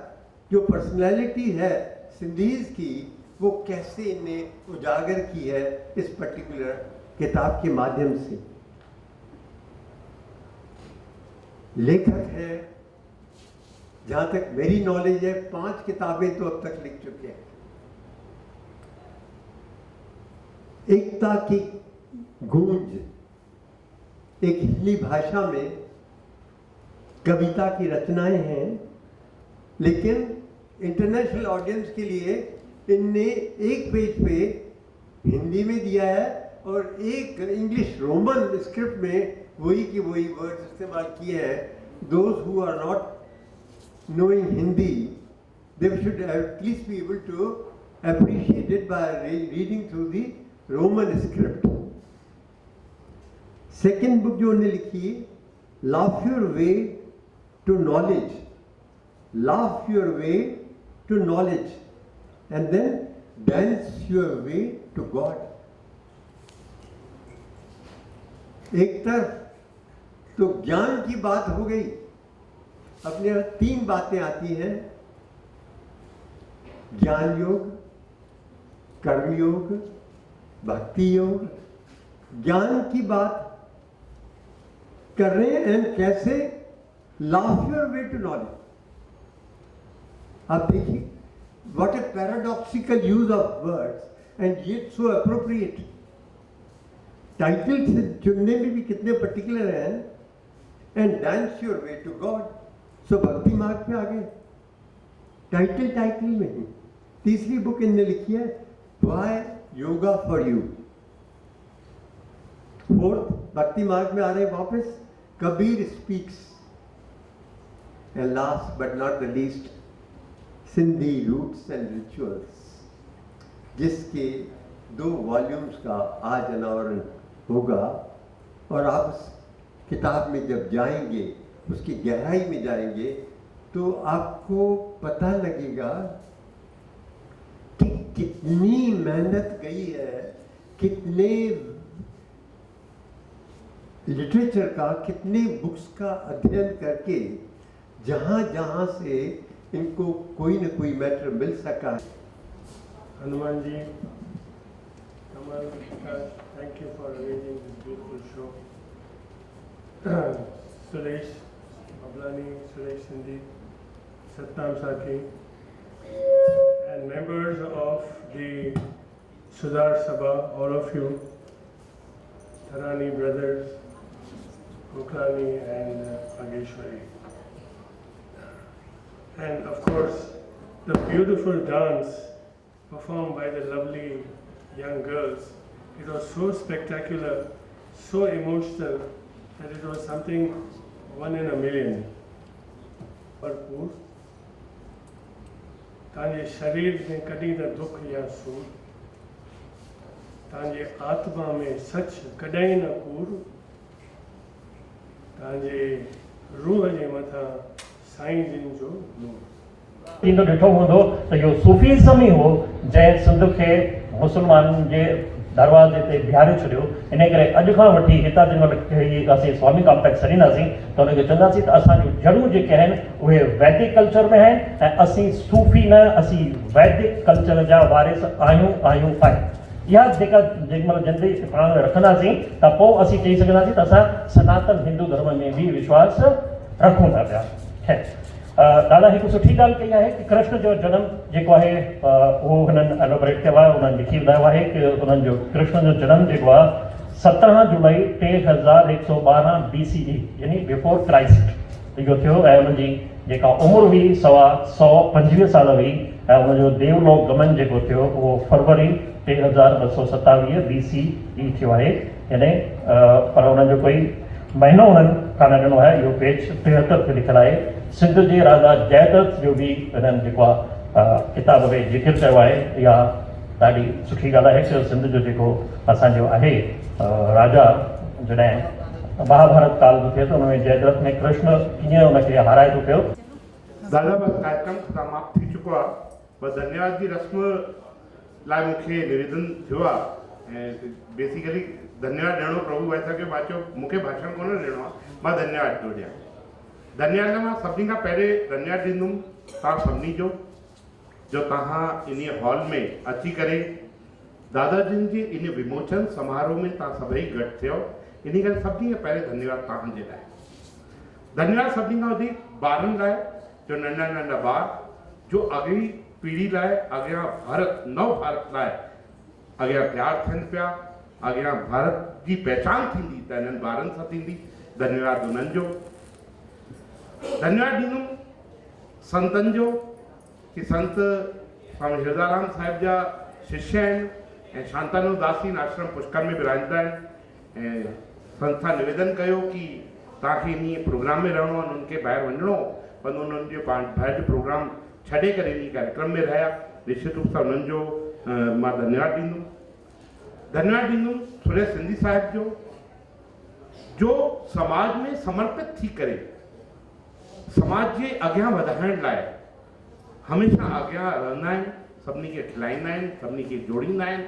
जो पर्सनालिटी है सिंधीज की वो कैसे इन्हें उजागर की है इस पर्टिकुलर किताब के माध्यम से। लेखक है, जहां तक मेरी नॉलेज है 5 किताबें तो अब तक लिख चुके हैं। एकता की गूंज एक हिंदी भाषा में कविता की रचनाएं हैं, लेकिन इंटरनेशनल ऑडियंस के लिए इनने एक पेज पे हिंदी में दिया है और एक इंग्लिश रोमन स्क्रिप्ट में वही की वही वर्ड्स इस्तेमाल किए हैं। Those who are not knowing Hindi, they should at least be able to appreciate it by reading through the Roman script. Second book जो उन्होंने लिखी, Laugh Your Way to Knowledge, Laugh Your Way to Knowledge, and then Dance Your Way to God. एक तरफ तो ज्ञान की बात हो गई, अपने यहाँ 3 बातें आती हैं, ज्ञान योग, कर्म योग, भक्ति योग। ज्ञान की बात कर रहे हैं एंड कैसे laugh your way to knowledge. आप देखिए what a paradoxical use of words and yet so appropriate. Title से चुनने में भी कितने पर्टिकुलर हैं। And dance your way to God, so भक्ति मार्ग पे आ गए टाइटल में ही। तीसरी बुक इनने लिखी है why yoga for you. Fourth भक्ति मार्ग में आ रहे वापस Kabir speaks. And last but not the least Sindhi roots and rituals, जिसके 2 वॉल्यूम्स का आज अनावरण होगा। और आप उस किताब में जब जाएंगे, उसकी गहराई में जाएंगे, तो आपको पता लगेगा कि कितनी मेहनत गई है, कितने लिटरेचर का, कितने बुक्स का अध्ययन करके जहाँ जहाँ से इनको कोई न कोई मैटर मिल सका। Hanuman ji, Kamal, thank you for arranging this beautiful show. Suresh Ablani, Suresh Sindhi, Satnam Saki, and members of the Sudhar Sabha, all of you, Tharani brothers, Muklani and Ageshwari. And of course, the beautiful dance performed by the lovely young girls. It was so spectacular, so emotional, that it was something 1 in a million. भरपूर तव्हांजे शरीर में कॾहिं न दुख या सूर, तव्हांजे आत्मा में सच कॾहिं न कूर, तव्हांजे रूह जे मथां साईं जिन जो नूर। ॾिठो हूंदो त इहो सूफ़ीज़म ई हो जंहिं सिंध खे मुस्लमाननि जे दरवाजे ते बीहारे छॾियो। इन करे अॼु खां वठी हितां जंहिं असीं स्वामी कॉम्प्लेक्स छॾींदासीं त उनखे चवंदासीं त असांजूं जड़ूं जेके आहिनि उहे वैदिक कल्चर में आहिनि ऐं असीं सूफ़ी न, असीं वैदिक कल्चर जा वारिस आहियूं। इहा जेका जेमहिल ज़िंदगी पाण में रखंदासीं त पोइ असीं चई सघंदासीं त असां सनातन हिंदू धर्म में बि विश्वास रखूं था पिया। खैर, दादा हिकु सुठी ॻाल्हि कई आहे कि कृष्ण जो जनम जेको आहे उहो हुननि एलोबरेट कयो आहे, उन्हनि लिखी ॿुधायो आहे कि उन्हनि जो कृष्ण जो जनम जेको आहे 17 जुलाई 3112 BCE यानी बिफोर क्राइस्ट इहो थियो ऐं उनजी जेका उमिरि हुई 125 साल हुई ऐं उनजो देवलोक गमन जेको थियो उहो फरवरी 3227 BCE थियो आहे। यानी पर उन्हनि जो कोई महीनो उन्हनि कान ॾिनो आहे। इहो पेज 73 ते लिखियलु आहे। सिंध जे राजा जयद्रथ जो बि हिननि जेको आहे किताब में ज़िक्र कयो आहे। इहा ॾाढी सुठी ॻाल्हि आहे कि सिंध जो जेको असांजो आहे राजा जॾहिं महाभारत काल जो थिए त उनमें जयद्रथ में कृष्ण कीअं उनखे हाराए थो पियो। दादा बस कार्यक्रम समाप्त थी चुको आहे। बस धन्यवाद जी रस्म लाइ मूंखे निवेदन थियो आहे ऐं बेसिकली धन्यवाद ॾियणो प्रभु वैसा के मां चयो मूंखे भाषण कोन ॾियणो आहे, मां धन्यवाद थो ॾियां। धन्यवाद मां सभिनी खां पहिरें धन्यवाद ॾींदुमि तव्हां सभिनी जो तव्हां इन हॉल में अची करे दादाजिन जे इन विमोचन समारोह में तव्हां सभई गॾु थियो। इन करे सभिनी खां पहिरें धन्यवाद तव्हांजे लाइ। धन्यवाद सभिनी खां वधीक ॿारनि लाइ, जो नंढा नंढा ॿार जो अॻिली पीढ़ी लाइ, अॻियां भारत, नव भारत लाइ अॻियां तयारु थियनि पिया, अॻियां भारत जी पहचान थींदी त इन्हनि ॿारनि सां थींदी। धन्यवाद उन्हनि जो। धन्यवाद ॾींदुमि संतनि जो कि संत स्वामी हिरदाराम साहिब जा शिष्य आहिनि ऐं शांतानुदासीन आश्रम पुष्कर में विराजंदा आहिनि ऐं संस्था निवेदन कयो कि तव्हांखे इन प्रोग्राम में रहणो आहे, उन्हनि खे ॿाहिरि वञिणो पर उन्हनि जो ॿाहिरि जो प्रोग्राम छॾे करे इन कार्यक्रम में रहिया। निश्चित रूप सां उन्हनि जो मां धन्यवाद ॾींदुमि। धन्यवाद ॾींदुमि सुरेश सिंधी साहिब जो समाज में समर्पित थी करे समाज जे अॻियां वधाइण लाइ हमेशह अॻियां रहंदा आहिनि, सभिनी खे खिलाईंदा आहिनि, सभिनी खे जोड़ींदा आहिनि,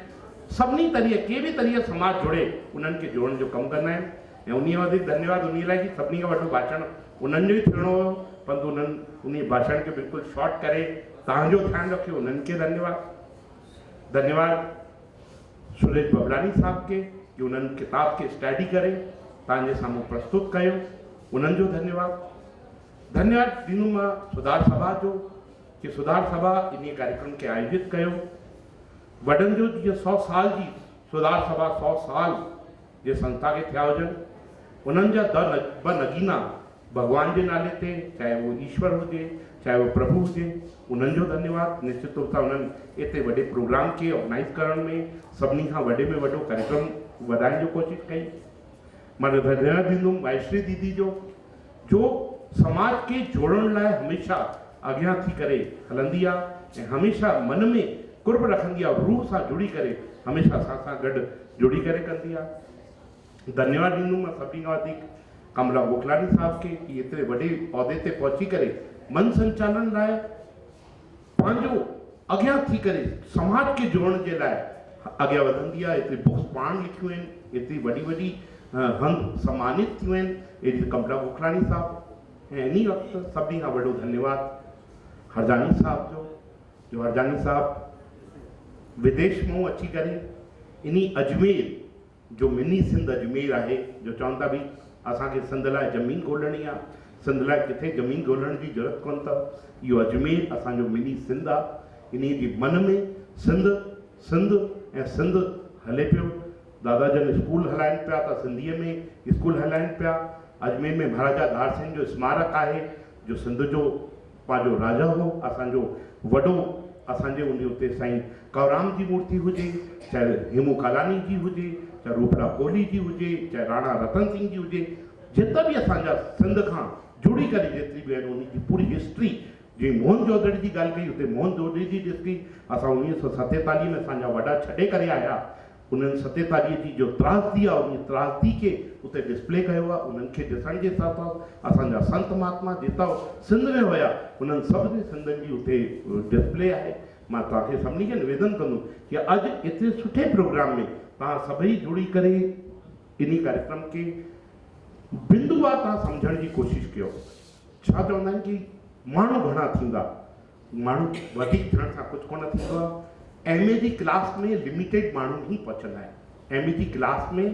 सभिनी तरीक़े के बि तरीक़े समाज जोड़े उन्हनि खे जोड़ण जो कमु कंदा आहिनि। ऐं उन वधीक धन्यवाद उन लाइ कि सभिनी खां वॾो भाषण उन्हनि जो ई थियणो हुयो, परंतु उन्हनि उन भाषण खे बिल्कुलु शॉर्ट करे तव्हांजो ध्यानु रखियो, उन्हनि खे धन्यवाद। धन्यवाद सुरेश बबलानी साहब के कि उन्हनि किताब खे स्टडी करे तव्हांजे साम्हूं प्रस्तुत कयो, उन्हनि जो धन्यवाद। धन्यवाद ॾींदुमि मां सुधार सभा जो कि सुधार सभा इन कार्यक्रम खे आयोजित कयो। वॾनि जो जीअं 100 साल जी सुधार सभा 100 साल जे संस्था खे थिया हुजनि, उन्हनि जा ॿ नगीना भॻवान जे नाले ते, चाहे वो ईश्वर हुजे चाहे वो प्रभु हुजे, उन्हनि जो धन्यवाद। निश्चित रूप सां उन्हनि एतिरे वॾे प्रोग्राम खे ऑर्गेनाइज़ करण में सभिनी खां वॾे में वॾो कार्यक्रम वधाइण जो कोशिशि कई। मां धन्यवाद ॾींदुमि माएश्री दीदी जो समाज खे जोड़ण लाइ हमेशह अॻियां थी करे हलंदी आहे ऐं हमेशह मन में कुर्ब रखंदी आहे, रूह सां जुड़ी करे हमेशह असां सां गॾु जुड़ी करे कंदी आहे। धन्यवाद ॾींदुमि मां सभिनी खां वधीक कमला गोखलानी साहब खे कि एतिरे वॾे उहिदे ते पहुची करे मन संचालन लाइ पंहिंजो अॻियां थी करे समाज खे जोड़ण जे लाइ अॻियां वधंदी आहे। एतिरी बुक्स पाण लिखियूं आहिनि, एतिरी वॾी वॾी हंध सम्मानित थियूं आहिनि एॾी कमला गोखलानी साहब। ऐं इन वक़्तु सभिनी खां वॾो धन्यवाद हरजानी साहब जो हरजानी साहब विदेश मां अची करे इन अजमेर जो मिनी सिंध अजमेर आहे, जो चवनि था भई असांखे सिंध लाइ ज़मीन ॻोल्हणी आहे, सिंध लाइ किथे ज़मीन ॻोल्हण जी ज़रूरत कोन अथव। इहो अजमेर असांजो मिनी सिंध आहे। इन जी मन में सिंध ऐं सिंध हले पियो। दादा जन स्कूल हलाइनि पिया त सिंधीअ में स्कूल हलाइनि पिया। अजमेर में महाराजा दारसेन जो स्मारक आहे, जो सिंध जो पंहिंजो राजा हो, असांजो वॾो असांजे उन उते साईं कवराम जी मूर्ति हुजे, चाहे हेमू कालानी जी हुजे, चाहे रूपड़ा कोहली जी हुजे, चाहे राणा रतन सिंह जी हुजे, जिता भी असांजा सिंध खां जुड़ी करे जेतिरी बि आहिनि उन जी पूरी हिस्ट्री। जीअं मोहन जोदड़ी जी ॻाल्हि कई, हुते मोहन जोदड़ी जी हिस्ट्री असां 1947 में असांजा वॾा छॾे करे आया, उन्हनि 47 जी जो त्रासदी आहे उन त्रासदी खे उते डिस्प्ले कयो आहे। उन्हनि खे ॾिसण जे साथ साथ असांजा संत महात्मा जेतिरा सिंध में हुया उन्हनि सभिनी सिंधनि जी उते डिस्प्ले आहे। मां तव्हांखे सभिनी खे निवेदन कंदुमि कि अॼु एतिरे सुठे प्रोग्राम में तव्हां सभई जुड़ी करे इन कार्यक्रम के बिंदुवार तव्हां सम्झण जी कोशिशि कयो। छा चवंदा आहिनि कि माण्हू घणा थींदा, माण्हू वधीक थियण सां कुझु कोन थींदो आहे। एमए जी क्लास में लिमिटेड माण्हू ई पहुचंदा आहिनि। एमए जी क्लास में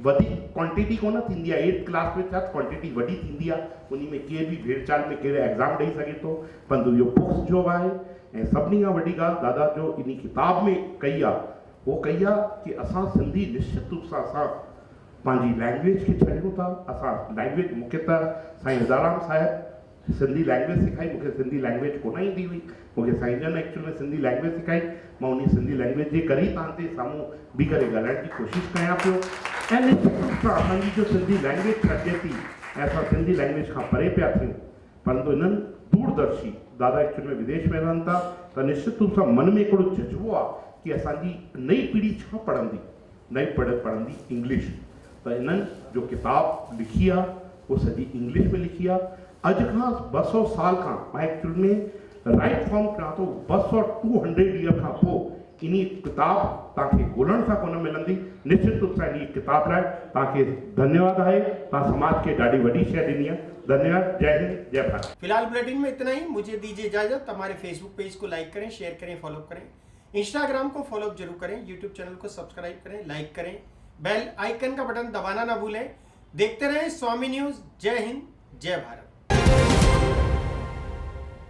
वधीक क्वांटिटी कोन थींदी आहे। 8th क्लास में छा क्वांटिटी वॾी थींदी आहे, उन में केर बि भेड़चाल में केरु एग्ज़ाम ॾेई सघे थो, परंतु इहो बुक्स जो आहे। ऐं सभिनी खां वॾी ॻाल्हि दादा जो इन किताब में कई आहे, वो कई आहे कि असां सिंधी निश्चित रूप सां असां पंहिंजी लैंग्वेज खे छॾियूं था। असां लैंग्वेज मूंखे त साईं हिदाराम साहिबु सिंधी लैंग्वेज सिखाई, मूंखे सिंधी लैंग्वेज कोन ईंदी हुई, मूंखे साईं जन एक्चुअल में सिंधी लैंग्वेज सिखाई। मां उन सिंधी लैंग्वेज जे करे ई तव्हां ते साम्हूं बीह करे ॻाल्हाइण जी कोशिशि कयां पियो। ऐं निश्चित रूप सां असांजी जो सिंधी लैंग्वेज छॾिजे थी ऐं असां सिंधी लैंग्वेज खां परे पिया थियूं, परंतु इन्हनि दूरदर्शी दादा एक्चुअल में विदेश में रहनि था, त निश्चित रूप सां मन में हिकिड़ो जज़्बो आहे कि असांजी नई पीढ़ी छा पढ़ंदी, नई पढ़ंदी इंग्लिश। त इन्हनि जो किताब लिखी आहे उहो सॼी इंग्लिश में लिखी आहे। अॼु खां 200 साल खां मां एक्चुअल में राइट फॉर्म कयां थो 200 ईयर खां पोइ इन किताब तव्हांखे ॻोल्हण सां कोन मिलंदी। निश्चित रूप सां इन किताब लाइ तव्हांखे धन्यवाद आहे, तव्हां समाज खे ॾाढी वॾी शइ ॾिनी आहे। धन्यवाद। जय हिंद, जय भारत। फिलहाल बुलेटिन में इतना ही। मुझे दीजिए इजाजत। हमारे फेसबुक पेज को लाइक करें, शेयर करें, फॉलो करें। इंस्टाग्राम को फॉलो जरूर करें, यूट्यूब चैनल को सब्सक्राइब करें, लाइक करें, बेल आइकन का बटन दबाना ना भूलें। देखते रहें स्वामी न्यूज। जय हिंद, जय भारत।